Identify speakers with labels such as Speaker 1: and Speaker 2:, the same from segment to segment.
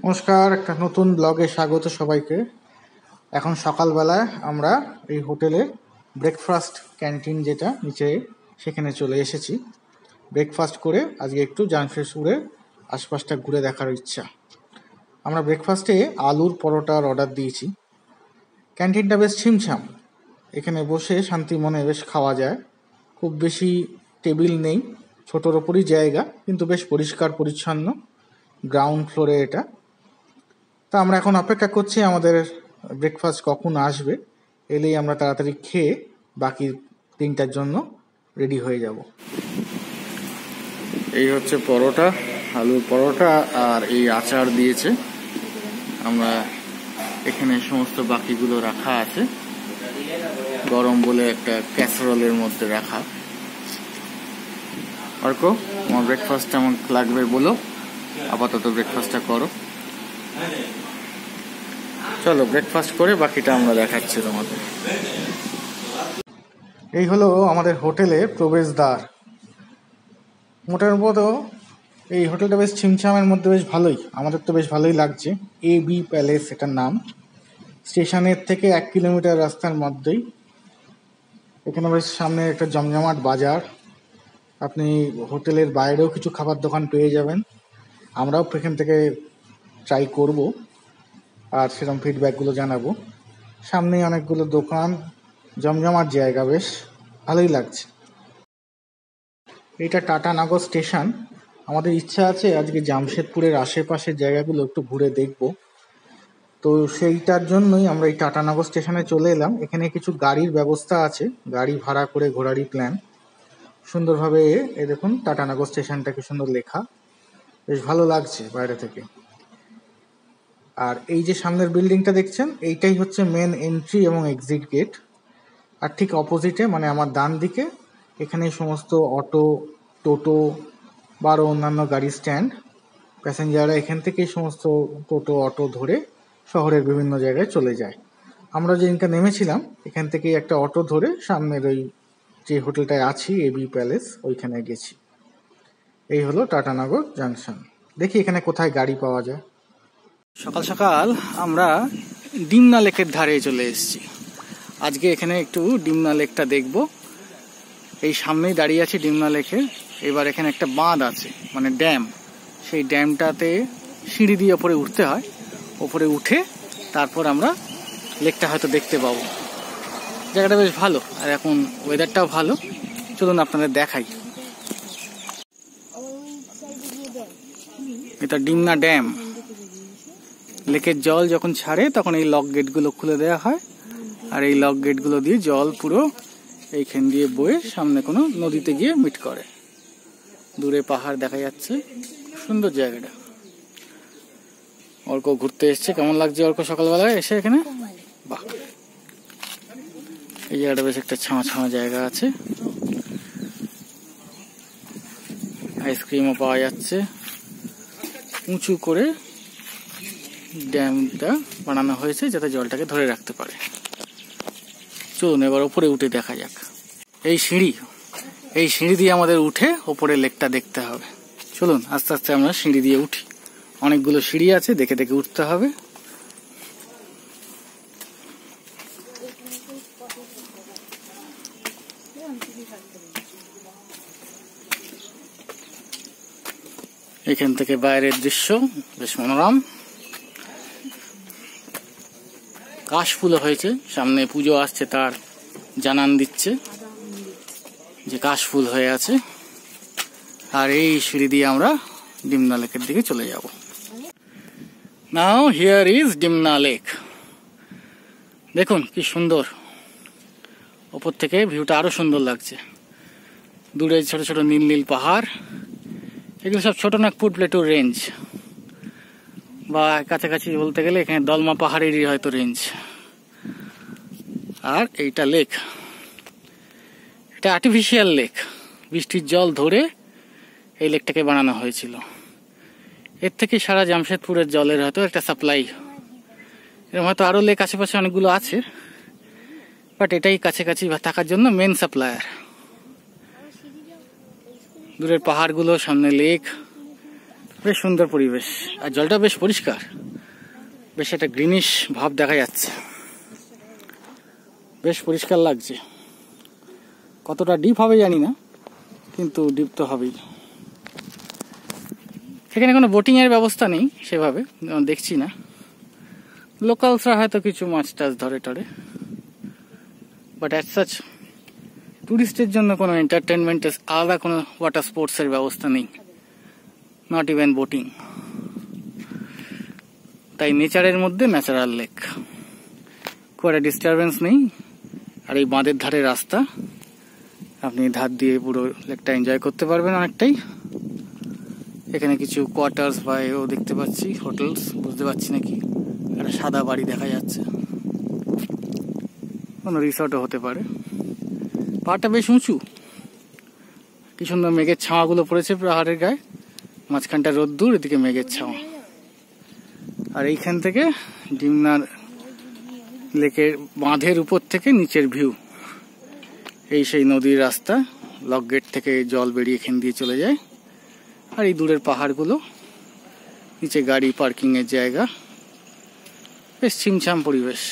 Speaker 1: নমস্কার, একটা নতুন ব্লগে স্বাগত সবাইকে। এখন সকালবেলায় আমরা এই হোটেলের ব্রেকফাস্ট ক্যান্টিন যেটা নিচে সেখানে চলে এসেছি। ব্রেকফাস্ট করে আজকে একটু জামশেদপুরের আশপাশটা ঘুরে দেখার ইচ্ছা। আমরা ব্রেকফাস্টে আলুর পরোটার অর্ডার দিয়েছি। ক্যান্টিনটা বেশ ছিমছাম, এখানে বসে শান্তি মনে বেশ খাওয়া যায়। খুব বেশি টেবিল নেই, ছোটোর ওপরই জায়গা, কিন্তু বেশ পরিষ্কার পরিচ্ছন্ন। গ্রাউন্ড ফ্লোরে এটা। তা আমরা এখন অপেক্ষা করছি আমাদের ব্রেকফাস্ট কখন আসবে। এলেই আমরা তাড়াতাড়ি খেয়ে বাকি দিনটার জন্য রেডি হয়ে যাব।
Speaker 2: এই হচ্ছে পরোটা, আলুর পরোটা, আর এই আচার দিয়েছে। আমরা এখানে সমস্ত বাকিগুলো রাখা আছে, গরম বলে একটা ক্যাসারোলের মধ্যে রাখা। অর্ক, আমার ব্রেকফাস্ট কেমন লাগবে বলো। আপাতত ব্রেকফাস্টটা করো। চলো ব্রেকফাস্ট করে বাকিটা আমরা দেখাচ্ছি তোমাদের।
Speaker 1: এই হলো আমাদের হোটেলের প্রবেশদ্বার। মোটার মতো এই হোটেলটা বেশ ছিমছামের মধ্যে বেশ ভালোই, আমাদের তো বেশ ভালোই লাগছে। এবি প্যালেস এটার নাম। স্টেশনের থেকে 1 কিলোমিটার রাস্তার মধ্যেই। এখানে বেশ সামনে একটা জমজমাট বাজার। আপনি হোটেলের বাইরেও কিছু খাবার দোকান পেয়ে যাবেন। আমরাও এখান থেকে ট্রাই করব আর সেরকম ফিডব্যাকগুলো জানাবো। সামনেই অনেকগুলো দোকান, জমজমাট জায়গা, বেশ ভালোই লাগছে। এটা টাটানগর স্টেশন। আমাদের ইচ্ছা আছে আজকে জামশেদপুরের আশেপাশের জায়গাগুলো একটু ঘুরে দেখব। তো সেইটার জন্যই আমরা এই টাটানগর স্টেশনে চলে এলাম। এখানে কিছু গাড়ির ব্যবস্থা আছে, গাড়ি ভাড়া করে ঘোরারই প্ল্যান। সুন্দরভাবে এই দেখুন টাটানগর স্টেশনটা কি সুন্দর লেখা, বেশ ভালো লাগছে বাইরে থেকে। আর এই যে সামনের বিল্ডিংটা দেখছেন, এইটাই হচ্ছে মেন এন্ট্রি এবং এক্সিট গেট। আর ঠিক অপোজিটে মানে আমার ডান দিকে এখানে সমস্ত অটো, টোটো বা আরও অন্যান্য গাড়ির স্ট্যান্ড। প্যাসেঞ্জাররা এখান থেকেই সমস্ত টোটো, অটো ধরে শহরের বিভিন্ন জায়গায় চলে যায়। আমরা যেদিনকে নেমেছিলাম এখান থেকেই একটা অটো ধরে সামনের ওই যে হোটেলটায় আছি, এবি প্যালেস, ওইখানে গেছি। এই হলো টাটানগর জাংশন। দেখি এখানে কোথায় গাড়ি পাওয়া যায়।
Speaker 2: সকাল সকাল আমরা ডিমনা লেকের ধারে চলে এসেছি। আজকে এখানে একটু ডিমনা লেকটা দেখব। এই সামনেই দাঁড়িয়ে আছি ডিমনা লেকে। এবার এখানে একটা বাঁধ আছে, মানে ড্যাম। সেই ড্যামটাতে সিঁড়ি দিয়ে ওপরে উঠতে হয়। ওপরে উঠে তারপর আমরা লেকটা হয়তো দেখতে পাবো। জায়গাটা বেশ ভালো, আর এখন ওয়েদারটাও ভালো। চলুন আপনাদের দেখাই। এটা ডিমনা ড্যাম। লেকের জল যখন ছাড়ে তখন এই লক গেটগুলো খুলে দেওয়া হয়, আর এই লক গেটগুলো দিয়ে জল পুরো এইখান দিয়ে বয়ে সামনে কোনো নদীতে গিয়ে মিট করে। দূরে পাহাড় দেখা যাচ্ছে, সুন্দর জায়গাটা। অর্ক ঘুরতে এসছে, কেমন লাগছে অর্ক সকালবেলায় এসে এখানে? বাহ, এই জায়গাটা বেশ একটা ছামা ছামা জায়গা আছে। আইসক্রিমও পাওয়া যাচ্ছে। উঁচু করে ড্যামটা বানানো হয়েছে যাতে জলটাকে ধরে রাখতে পারে। চলুন এবার উপরে উঠে দেখা যাক। এই সিঁড়ি দিয়ে আমাদের উঠে ওপরে লেকটা দেখতে হবে। চলুন আস্তে আস্তে আমরা সিঁড়ি দিয়ে উঠি। অনেকগুলো সিঁড়ি আছে, দেখে দেখে উঠতে হবে। এখান থেকে বাইরের দৃশ্য বেশ মনোরম। কাশ ফুল হয়েছে, সামনে পুজো আসছে তার জানান দিচ্ছে যে কাশ ফুল হয়ে আছে। আর এই সিঁড়ি দিয়ে আমরা ডিমনা লেকের দিকে চলে যাব। নাও হিয়ার ইজ ডিমনা লেক। দেখুন কি সুন্দর, ওপর থেকে ভিউটা আরো সুন্দর লাগছে। দূরে ছোট ছোট নীল নীল পাহাড়। এগুলো সব ছোটনাগপুর প্লেটুর রেঞ্জ, বা কাছাকাছি বলতে গেলে এখানে দলমা পাহাড়েরই হয়তো রেঞ্জ। আর এইটা লেক, এটা আর্টিফিশিয়াল লেক। বৃষ্টির জল ধরে এই লেকটাকে বানানো হয়েছিল। এর থেকে সারা জামশেদপুরের জলের হয়তো একটা সাপ্লাই। এরকম হয়তো আরো লেক আশেপাশে অনেকগুলো আছে, বাট এটাই কাছাকাছি থাকার জন্য মেন সাপ্লায়ার। দূরের পাহাড়গুলো, সামনে লেক, বেশ সুন্দর পরিবেশ, আর জলটা বেশ পরিষ্কার, বেশ একটা গ্রিনিশ ভাব দেখা যাচ্ছে, বেশ পরিষ্কার লাগছে। কতটা ডিপ হবে জানি না, কিন্তু ডিপ তো হবেই। এখানে কোনো বোটিংয়ের ব্যবস্থা নেই সেভাবে, দেখছি না। লোকালসরা হয়তো কিছু মাছ টাছ ধরে টরে, বাট অ্যাজ সাচ টুরিস্টের জন্য কোনো এন্টারটেনমেন্টের আলাদা কোনো ওয়াটার স্পোর্টসের ব্যবস্থা নেই, নট ইভেন বোটিং। তাই নেচারের মধ্যে ন্যাচারাল লেক, খুব একটা ডিস্টারবেন্স নেই। আর এই বাঁধের ধারে রাস্তা, আপনি ধার দিয়ে পুরো লেকটা এনজয় করতে পারবেন অনেকটাই। এখানে কিছু কোয়ার্টার্স বা এও দেখতে পাচ্ছি, হোটেলস বুঝতে পারছি নাকি, একটা সাদা বাড়ি দেখা যাচ্ছে, কোনো রিসর্টও হতে পারে। পাহাড়টা বেশ উঁচু, কি সুন্দর মেঘের ছাওয়াগুলো পড়েছে পাহাড়ের গায়ে, মাঝখানটা রোদ্দুর, এদিকে মেঘের ছাওয়া। আর এইখান থেকে ডিমনা লেকের বাঁধের উপর থেকে নিচের ভিউ, এই সেই নদীর রাস্তা, লক গেট থেকে জল বেরিয়ে এখান দিয়ে চলে যায়। আর এই দূরের পাহাড়গুলো, নিচে গাড়ি পার্কিং এর জায়গা, বেশ ছিমছাম পরিবেশ।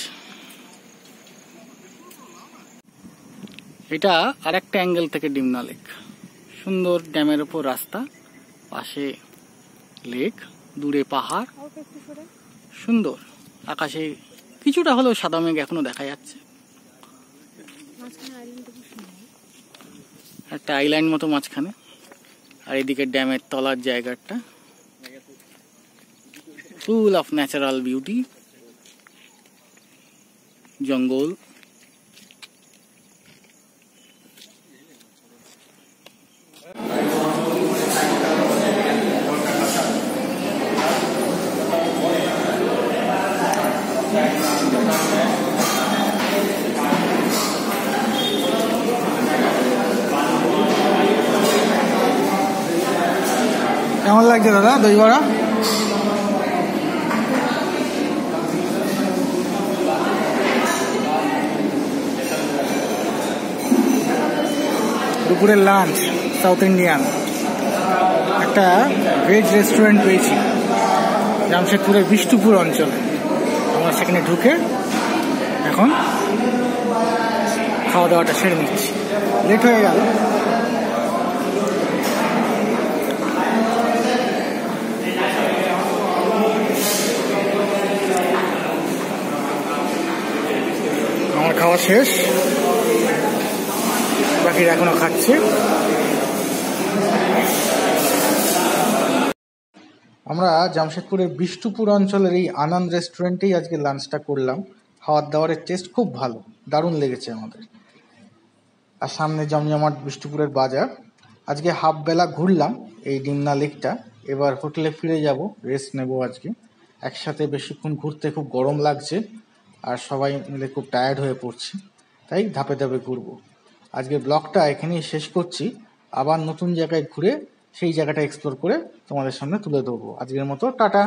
Speaker 2: এটা আর একটা অ্যাঙ্গেল থেকে ডিমনা লেক, সুন্দর ড্যামের ওপর রাস্তা, পাশে লেক, দূরে পাহাড়, সুন্দর। আকাশে কিছুটা হলেও সাদা মেঘ এখনো দেখা যাচ্ছে, একটা আইল্যান্ড মতো মাঝখানে। আর এদিকে ড্যামের তলার জায়গাটা ফুল অফ ন্যাচারাল বিউটি, জঙ্গল।
Speaker 1: কেমন লাগছে দাদা দই বড়া? দুপুরের লাঞ্চ সাউথ ইন্ডিয়ান একটা ভেজ রেস্টুরেন্ট পেয়েছি জামশেদপুরের বিষ্ণুপুর অঞ্চলে। আমরা সেখানে ঢুকে এখন খাওয়া দাওয়াটা সেরে নিচ্ছি, লেট হয়ে গেল। আমার খাওয়া শেষ, বাকিরা এখনো খাচ্ছে। আমরা জামশেদপুরের বিষ্ণুপুর অঞ্চলের এই আনন্দ রেস্টুরেন্টেই আজকে লাঞ্চটা করলাম। খাওয়ার দাওয়ারের টেস্ট খুব ভালো, দারুণ লেগেছে আমাদের। আর সামনে জমজমাট বিষ্ণুপুরের বাজার। আজকে হাফ বেলা ঘুরলাম এই ডিমনা লেকটা, এবার হোটেলে ফিরে যাব, রেস্ট নেব আজকে। একসাথে বেশিক্ষণ ঘুরতে খুব গরম লাগছে, আর সবাই মিলে খুব টায়ার্ড হয়ে পড়ছি, তাই ধাপে ধাপে ঘুরবো। আজকের ব্লগটা এখানেই শেষ করছি, আবার নতুন জায়গায় ঘুরে সেই জায়গাটা এক্সপ্লোর করে তোমাদের সামনে তুলে ধরবো। আজকের মতো টাটা।